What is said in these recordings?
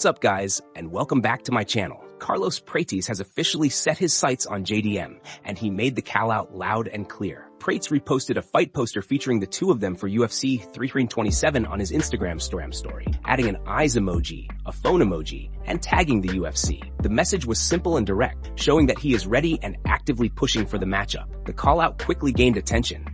What's up, guys, and welcome back to my channel. Carlos Prates has officially set his sights on JDM, and he made the call out loud and clear. Prates reposted a fight poster featuring the two of them for UFC 327 on his Instagram story, adding an eyes emoji, a phone emoji, and tagging the UFC. The message was simple and direct, showing that he is ready and actively pushing for the matchup. The call-out quickly gained attention,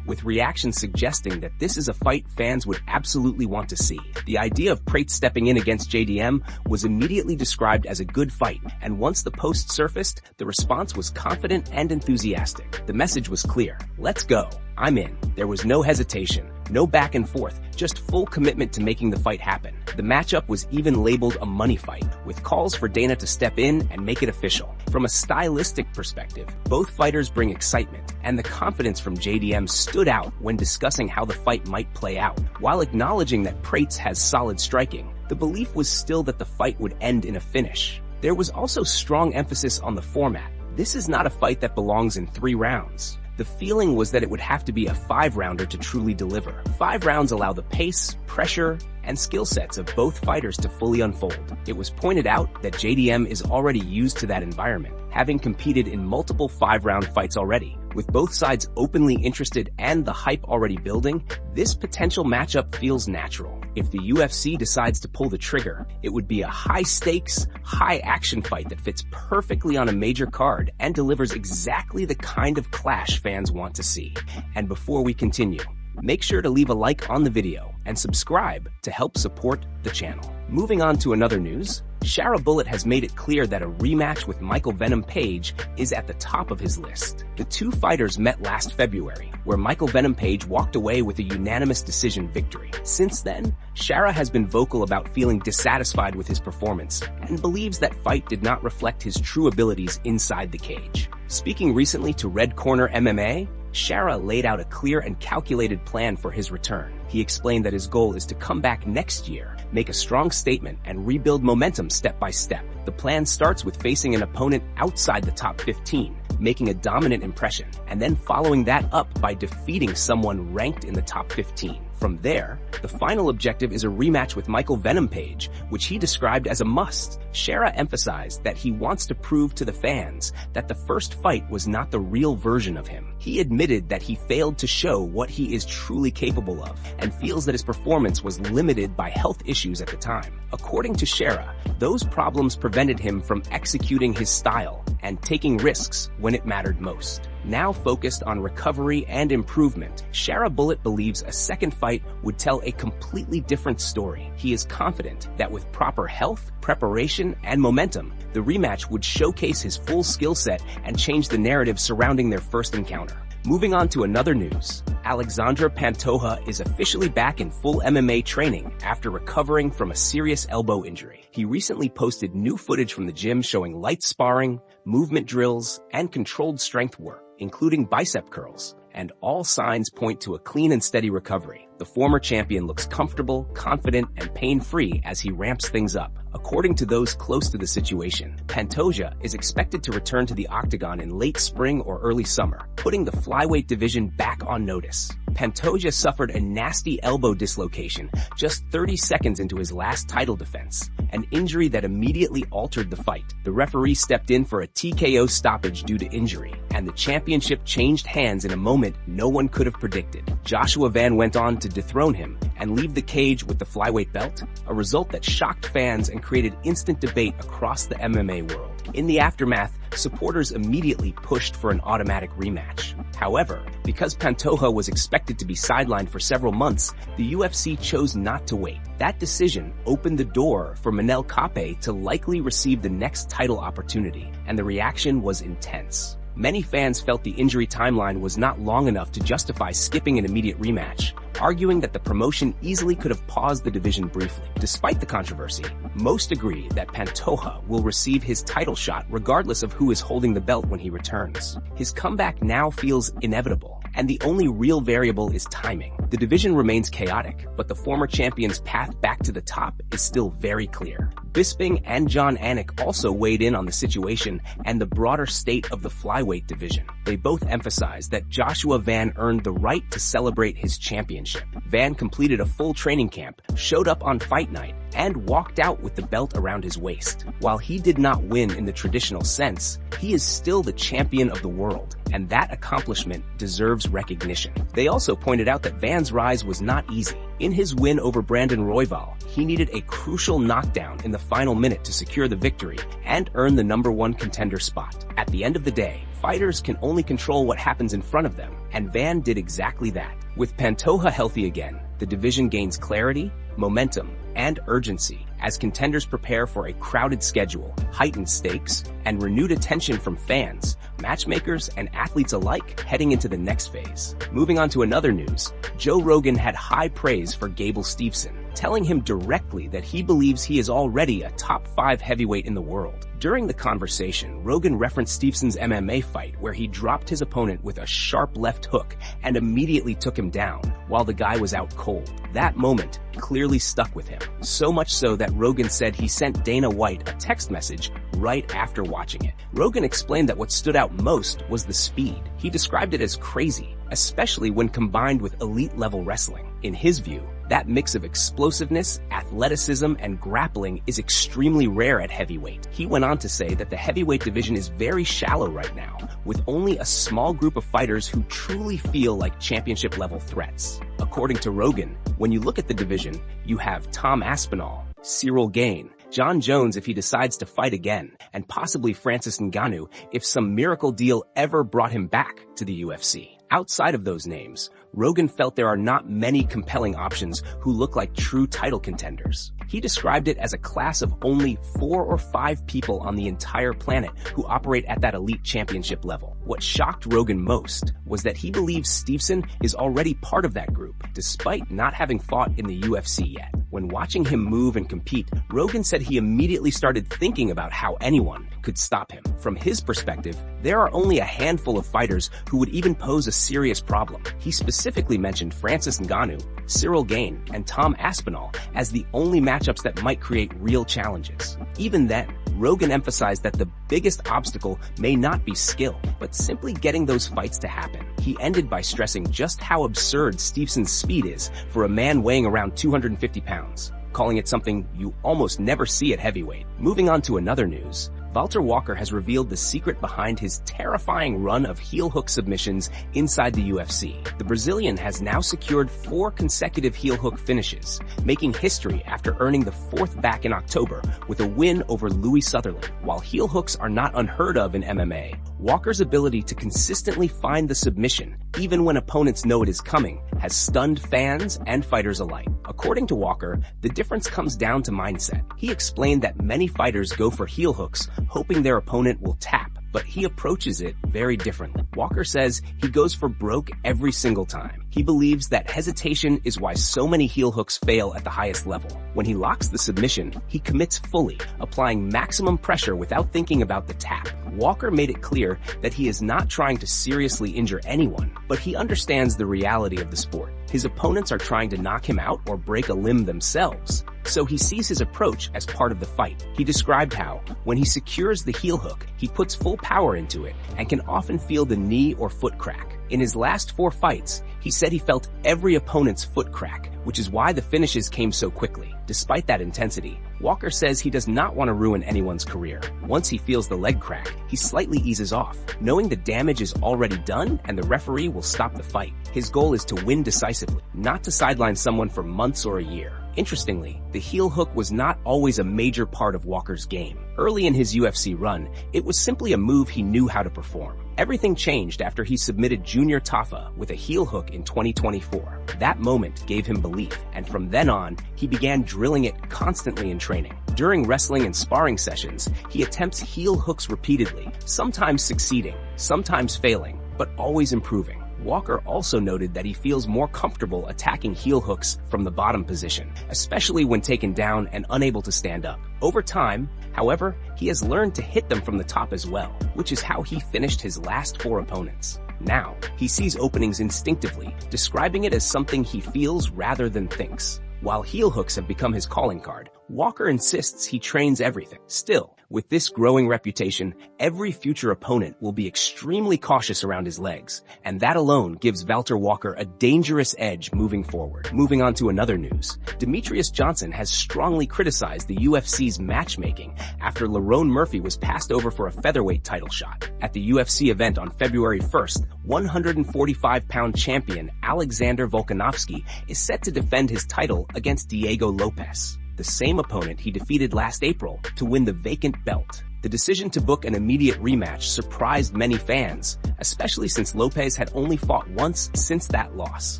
with reactions suggesting that this is a fight fans would absolutely want to see. The idea of Prates stepping in against JDM was immediately described as a good fight, and once the post surfaced, the response was confident and enthusiastic. The message was clear. Let's go. I'm in. There was no hesitation, no back and forth, just full commitment to making the fight happen. The matchup was even labeled a money fight, with calls for Dana to step in and make it official. From a stylistic perspective, both fighters bring excitement, and the confidence from JDM stood out when discussing how the fight might play out. While acknowledging that Prates has solid striking, the belief was still that the fight would end in a finish. There was also strong emphasis on the format. This is not a fight that belongs in 3 rounds. The feeling was that it would have to be a 5-rounder to truly deliver. 5 rounds allow the pace, pressure, and skill sets of both fighters to fully unfold. It was pointed out that JDM is already used to that environment, having competed in multiple 5-round fights already. With both sides openly interested and the hype already building, this potential matchup feels natural. If the UFC decides to pull the trigger, it would be a high-stakes, high-action fight that fits perfectly on a major card and delivers exactly the kind of clash fans want to see. And before we continue, make sure to leave a like on the video and subscribe to help support the channel. Moving on to another news, Shara Bullet has made it clear that a rematch with Michael Venom Page is at the top of his list. The two fighters met last February, where Michael Venom Page walked away with a unanimous decision victory. Since then, Shara has been vocal about feeling dissatisfied with his performance and believes that fight did not reflect his true abilities inside the cage. Speaking recently to Red Corner MMA, Shara laid out a clear and calculated plan for his return. He explained that his goal is to come back next year, make a strong statement, and rebuild momentum step by step. The plan starts with facing an opponent outside the top 15, making a dominant impression, and then following that up by defeating someone ranked in the top 15. From there, the final objective is a rematch with Michael Venom Page, which he described as a must. Shara emphasized that he wants to prove to the fans that the first fight was not the real version of him. He admitted that he failed to show what he is truly capable of and feels that his performance was limited by health issues at the time. According to Shara, those problems prevented him from executing his style and taking risks when it mattered most. Now focused on recovery and improvement, Shara Bullet believes a second fight would tell a completely different story. He is confident that with proper health, preparation, and momentum, the rematch would showcase his full skill set and change the narrative surrounding their first encounter. Moving on to another news, Alexandre Pantoja is officially back in full MMA training after recovering from a serious elbow injury. He recently posted new footage from the gym showing light sparring, movement drills, and controlled strength work, including bicep curls, and all signs point to a clean and steady recovery. The former champion looks comfortable, confident, and pain-free as he ramps things up. According to those close to the situation, Pantoja is expected to return to the octagon in late spring or early summer, putting the flyweight division back on notice. Pantoja suffered a nasty elbow dislocation just 30 seconds into his last title defense, an injury that immediately altered the fight. The referee stepped in for a TKO stoppage due to injury, and the championship changed hands in a moment no one could have predicted. Joshua Van went on to dethrone him and leave the cage with the flyweight belt, a result that shocked fans and created instant debate across the MMA world. In the aftermath, supporters immediately pushed for an automatic rematch. However, because Pantoja was expected to be sidelined for several months, the UFC chose not to wait. That decision opened the door for Manel Kape to likely receive the next title opportunity, and the reaction was intense. Many fans felt the injury timeline was not long enough to justify skipping an immediate rematch, arguing that the promotion easily could have paused the division briefly. Despite the controversy, most agree that Pantoja will receive his title shot regardless of who is holding the belt when he returns. His comeback now feels inevitable, and the only real variable is timing. The division remains chaotic, but the former champion's path back to the top is still very clear. Bisping and Jon Anik also weighed in on the situation and the broader state of the flyweight division. They both emphasized that Joshua Van earned the right to celebrate his championship. Van completed a full training camp, showed up on fight night, and walked out with the belt around his waist. While he did not win in the traditional sense, he is still the champion of the world, and that accomplishment deserves recognition. They also pointed out that Van's rise was not easy. In his win over Brandon Royval, he needed a crucial knockdown in the final minute to secure the victory and earn the #1 contender spot. At the end of the day, fighters can only control what happens in front of them, and Van did exactly that. With Pantoja healthy again, the division gains clarity, momentum, and urgency as contenders prepare for a crowded schedule, heightened stakes, and renewed attention from fans, matchmakers, and athletes alike heading into the next phase. Moving on to another news, Joe Rogan had high praise for Gable Steveson, telling him directly that he believes he is already a top 5 heavyweight in the world. During the conversation, Rogan referenced Steveson's MMA fight where he dropped his opponent with a sharp left hook and immediately took him down while the guy was out cold. That moment clearly stuck with him, so much so that Rogan said he sent Dana White a text message right after watching it. Rogan explained that what stood out most was the speed. He described it as crazy, especially when combined with elite-level wrestling. In his view, that mix of explosiveness, athleticism, and grappling is extremely rare at heavyweight. He went on to say that the heavyweight division is very shallow right now, with only a small group of fighters who truly feel like championship-level threats. According to Rogan, when you look at the division, you have Tom Aspinall, Ciryl Gane, Jon Jones if he decides to fight again, and possibly Francis Ngannou if some miracle deal ever brought him back to the UFC. Outside of those names, Rogan felt there are not many compelling options who look like true title contenders. He described it as a class of only 4 or 5 people on the entire planet who operate at that elite championship level. What shocked Rogan most was that he believes Steveson is already part of that group, despite not having fought in the UFC yet. When watching him move and compete, Rogan said he immediately started thinking about how anyone could stop him. From his perspective, there are only a handful of fighters who would even pose a serious problem. He specifically mentioned Francis Ngannou, Ciryl Gane, and Tom Aspinall as the only matchups that might create real challenges. Even then, Rogan emphasized that the biggest obstacle may not be skill, but simply getting those fights to happen. He ended by stressing just how absurd Steveson's speed is for a man weighing around 250 pounds, calling it something you almost never see at heavyweight. Moving on to another news, Valter Walker has revealed the secret behind his terrifying run of heel hook submissions inside the UFC. The Brazilian has now secured 4 consecutive heel hook finishes, making history after earning the 4th back in October with a win over Louis Sutherland. While heel hooks are not unheard of in MMA, Walker's ability to consistently find the submission, even when opponents know it is coming, has stunned fans and fighters alike. According to Walker, the difference comes down to mindset. He explained that many fighters go for heel hooks hoping their opponent will tap, but he approaches it very differently. Walker says he goes for broke every single time. He believes that hesitation is why so many heel hooks fail at the highest level. When he locks the submission, he commits fully, applying maximum pressure without thinking about the tap. Walker made it clear that he is not trying to seriously injure anyone, but he understands the reality of the sport. His opponents are trying to knock him out or break a limb themselves, so he sees his approach as part of the fight. He described how, when he secures the heel hook, he puts full power into it and can often feel the knee or foot crack. In his last 4 fights, he said he felt every opponent's foot crack, which is why the finishes came so quickly. Despite that intensity, Walker says he does not want to ruin anyone's career. Once he feels the leg crack, he slightly eases off, knowing the damage is already done and the referee will stop the fight. His goal is to win decisively, not to sideline someone for months or a year. Interestingly, the heel hook was not always a major part of Walker's game. Early in his UFC run, it was simply a move he knew how to perform. Everything changed after he submitted Junior Tafa with a heel hook in 2024. That moment gave him belief, and from then on, he began drilling it constantly in training. During wrestling and sparring sessions, he attempts heel hooks repeatedly, sometimes succeeding, sometimes failing, but always improving. Walker also noted that he feels more comfortable attacking heel hooks from the bottom position, especially when taken down and unable to stand up. Over time, however, he has learned to hit them from the top as well, which is how he finished his last 4 opponents. Now, he sees openings instinctively, describing it as something he feels rather than thinks. While heel hooks have become his calling card, Walker insists he trains everything. Still, with this growing reputation, every future opponent will be extremely cautious around his legs, and that alone gives Valter Walker a dangerous edge moving forward. Moving on to another news, Demetrious Johnson has strongly criticized the UFC's matchmaking after Lerone Murphy was passed over for a featherweight title shot. At the UFC event on February 1st, 145-pound champion Alexander Volkanovski is set to defend his title against Diego Lopes, the same opponent he defeated last April to win the vacant belt. The decision to book an immediate rematch surprised many fans, especially since Lopes had only fought once since that loss,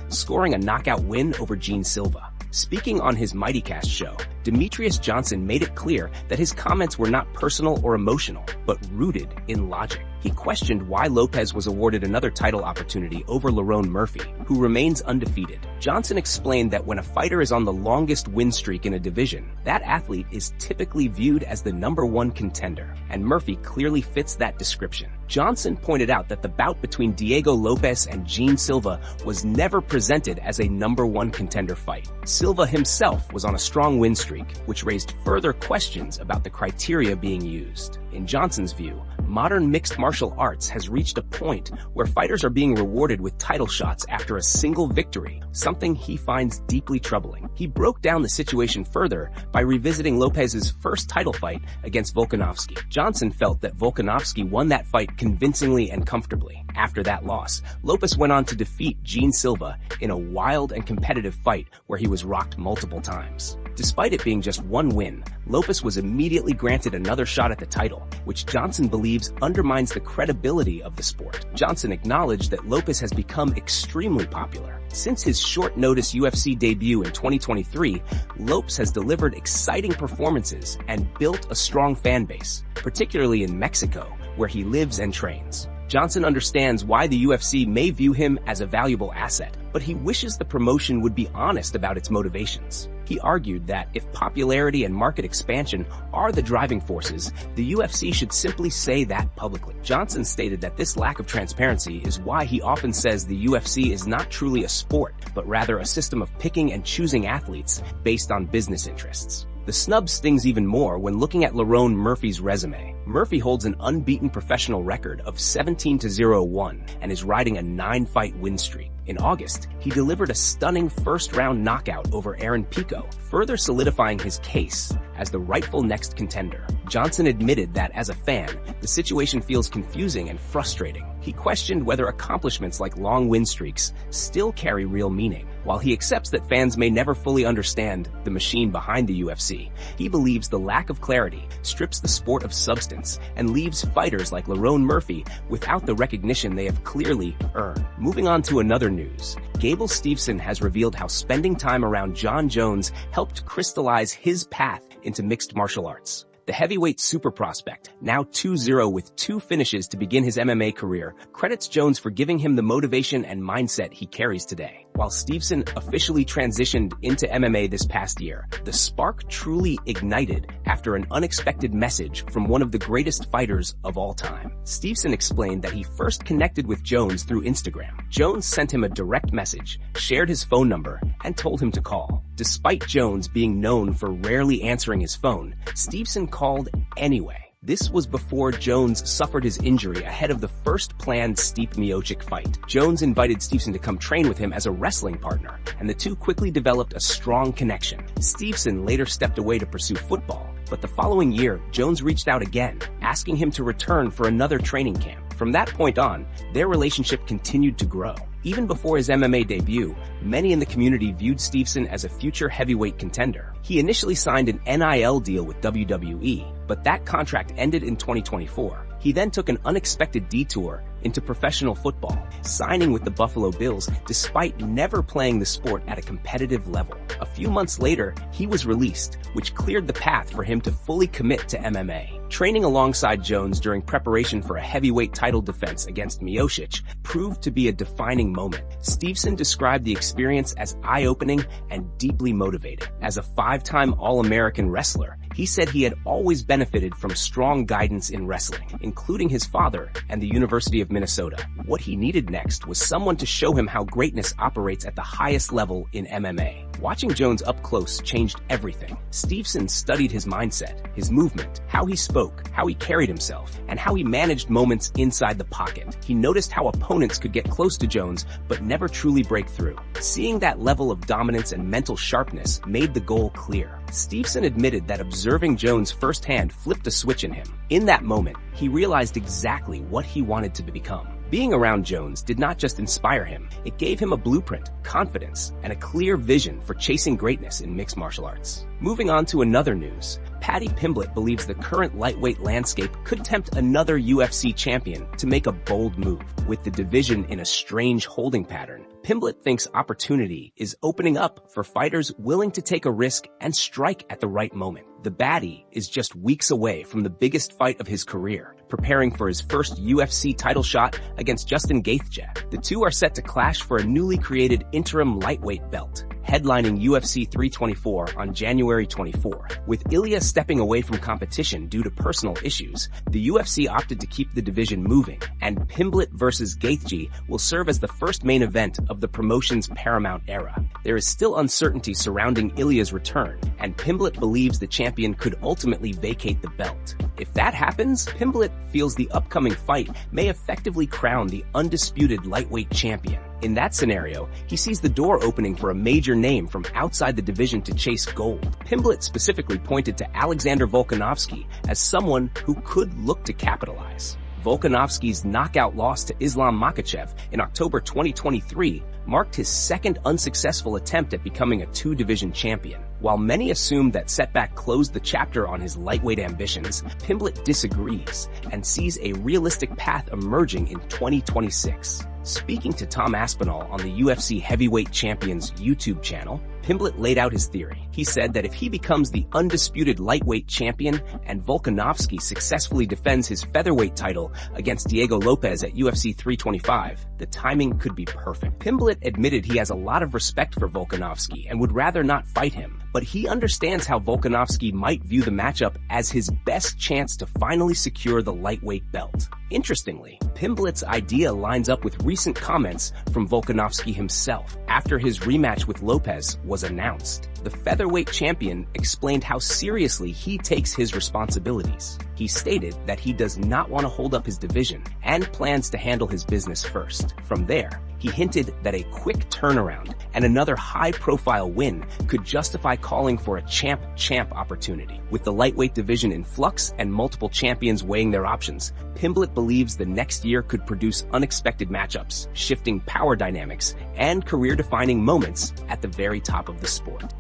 scoring a knockout win over Gene Silva. Speaking on his MightyCast show, Demetrious Johnson made it clear that his comments were not personal or emotional, but rooted in logic. He questioned why Lopes was awarded another title opportunity over Lerone Murphy, who remains undefeated. Johnson explained that when a fighter is on the longest win streak in a division, that athlete is typically viewed as the #1 contender, and Murphy clearly fits that description. Johnson pointed out that the bout between Diego Lopes and Gene Silva was never presented as a #1 contender fight. Silva himself was on a strong win streak, which raised further questions about the criteria being used. In Johnson's view, modern mixed martial arts has reached a point where fighters are being rewarded with title shots after a single victory, something he finds deeply troubling. He broke down the situation further by revisiting Lopes's first title fight against Volkanovski. Johnson felt that Volkanovski won that fight convincingly and comfortably. After that loss, Lopes went on to defeat Gene Silva in a wild and competitive fight where he was rocked multiple times. Despite it being just one win, Lopes was immediately granted another shot at the title, which Johnson believes undermines the credibility of the sport. Johnson acknowledged that Lopes has become extremely popular. Since his short-notice UFC debut in 2023, Lopes has delivered exciting performances and built a strong fan base, particularly in Mexico, where he lives and trains. Johnson understands why the UFC may view him as a valuable asset, but he wishes the promotion would be honest about its motivations. He argued that if popularity and market expansion are the driving forces, the UFC should simply say that publicly. Johnson stated that this lack of transparency is why he often says the UFC is not truly a sport, but rather a system of picking and choosing athletes based on business interests. The snub stings even more when looking at Lerone Murphy's resume. Murphy holds an unbeaten professional record of 17-0-1 and is riding a 9-fight win streak. In August, he delivered a stunning first-round knockout over Aaron Pico, further solidifying his case as the rightful next contender. Johnson admitted that as a fan, the situation feels confusing and frustrating. He questioned whether accomplishments like long win streaks still carry real meaning. While he accepts that fans may never fully understand the machine behind the UFC, he believes the lack of clarity strips the sport of substance and leaves fighters like Lerone Murphy without the recognition they have clearly earned. Moving on to another news, Gable Steveson has revealed how spending time around Jon Jones helped crystallize his path into mixed martial arts. The heavyweight super prospect, now 2-0 with 2 finishes to begin his MMA career, credits Jones for giving him the motivation and mindset he carries today. While Steveson officially transitioned into MMA this past year, the spark truly ignited after an unexpected message from one of the greatest fighters of all time. Steveson explained that he first connected with Jones through Instagram. Jones sent him a direct message, shared his phone number, and told him to call. Despite Jones being known for rarely answering his phone, Steveson called anyway. This was before Jones suffered his injury ahead of the first planned Stipe Miocic fight. Jones invited Steveson to come train with him as a wrestling partner, and the two quickly developed a strong connection. Steveson later stepped away to pursue football, but the following year, Jones reached out again, asking him to return for another training camp. From that point on, their relationship continued to grow. Even before his MMA debut, many in the community viewed Steveson as a future heavyweight contender. He initially signed an NIL deal with WWE, but that contract ended in 2024. He then took an unexpected detour into professional football, signing with the Buffalo Bills despite never playing the sport at a competitive level. A few months later, he was released, which cleared the path for him to fully commit to MMA. Training alongside Jones during preparation for a heavyweight title defense against Miocic proved to be a defining moment. Steveson described the experience as eye-opening and deeply motivating. As a 5-time All-American wrestler, he said he had always benefited from strong guidance in wrestling, including his father and the University of Minnesota. What he needed next was someone to show him how greatness operates at the highest level in MMA. Watching Jones up close changed everything. Steveson studied his mindset, his movement, how he spoke, how he carried himself, and how he managed moments inside the pocket. He noticed how opponents could get close to Jones but never truly break through. Seeing that level of dominance and mental sharpness made the goal clear. Steveson admitted that observing Jones firsthand flipped a switch in him. In that moment, he realized exactly what he wanted to become. Being around Jones did not just inspire him, it gave him a blueprint, confidence, and a clear vision for chasing greatness in mixed martial arts. Moving on to another news, Paddy Pimblett believes the current lightweight landscape could tempt another UFC champion to make a bold move. With the division in a strange holding pattern, Pimblett thinks opportunity is opening up for fighters willing to take a risk and strike at the right moment. The baddie is just weeks away from the biggest fight of his career, preparing for his first UFC title shot against Justin Gaethje. The two are set to clash for a newly created interim lightweight belt, headlining UFC 324 on January 24. With Ilya stepping away from competition due to personal issues, the UFC opted to keep the division moving, and Pimblett versus Gaethje will serve as the first main event of the promotion's Paramount era. There is still uncertainty surrounding Ilya's return, and Pimblett believes the champion could ultimately vacate the belt. If that happens, Pimblett feels the upcoming fight may effectively crown the undisputed lightweight champion. In that scenario, he sees the door opening for a major name from outside the division to chase gold. Pimblett specifically pointed to Alexander Volkanovski as someone who could look to capitalize. Volkanovski's knockout loss to Islam Makhachev in October 2023 marked his second unsuccessful attempt at becoming a two-division champion. While many assume that setback closed the chapter on his lightweight ambitions, Pimblett disagrees and sees a realistic path emerging in 2026. Speaking to Tom Aspinall on the UFC Heavyweight Champion's YouTube channel, Pimblett laid out his theory. He said that if he becomes the undisputed lightweight champion and Volkanovski successfully defends his featherweight title against Diego Lopes at UFC 325, the timing could be perfect. Pimblett admitted he has a lot of respect for Volkanovski and would rather not fight him, but he understands how Volkanovski might view the matchup as his best chance to finally secure the lightweight belt. Interestingly, Pimblett's idea lines up with recent comments from Volkanovski himself after his rematch with Lopes was announced. The featherweight champion explained how seriously he takes his responsibilities. He stated that he does not want to hold up his division and plans to handle his business first. From there, he hinted that a quick turnaround and another high-profile win could justify calling for a champ-champ opportunity. With the lightweight division in flux and multiple champions weighing their options, Pimblett believes the next year could produce unexpected matchups, shifting power dynamics, and career-defining moments at the very top of the sport.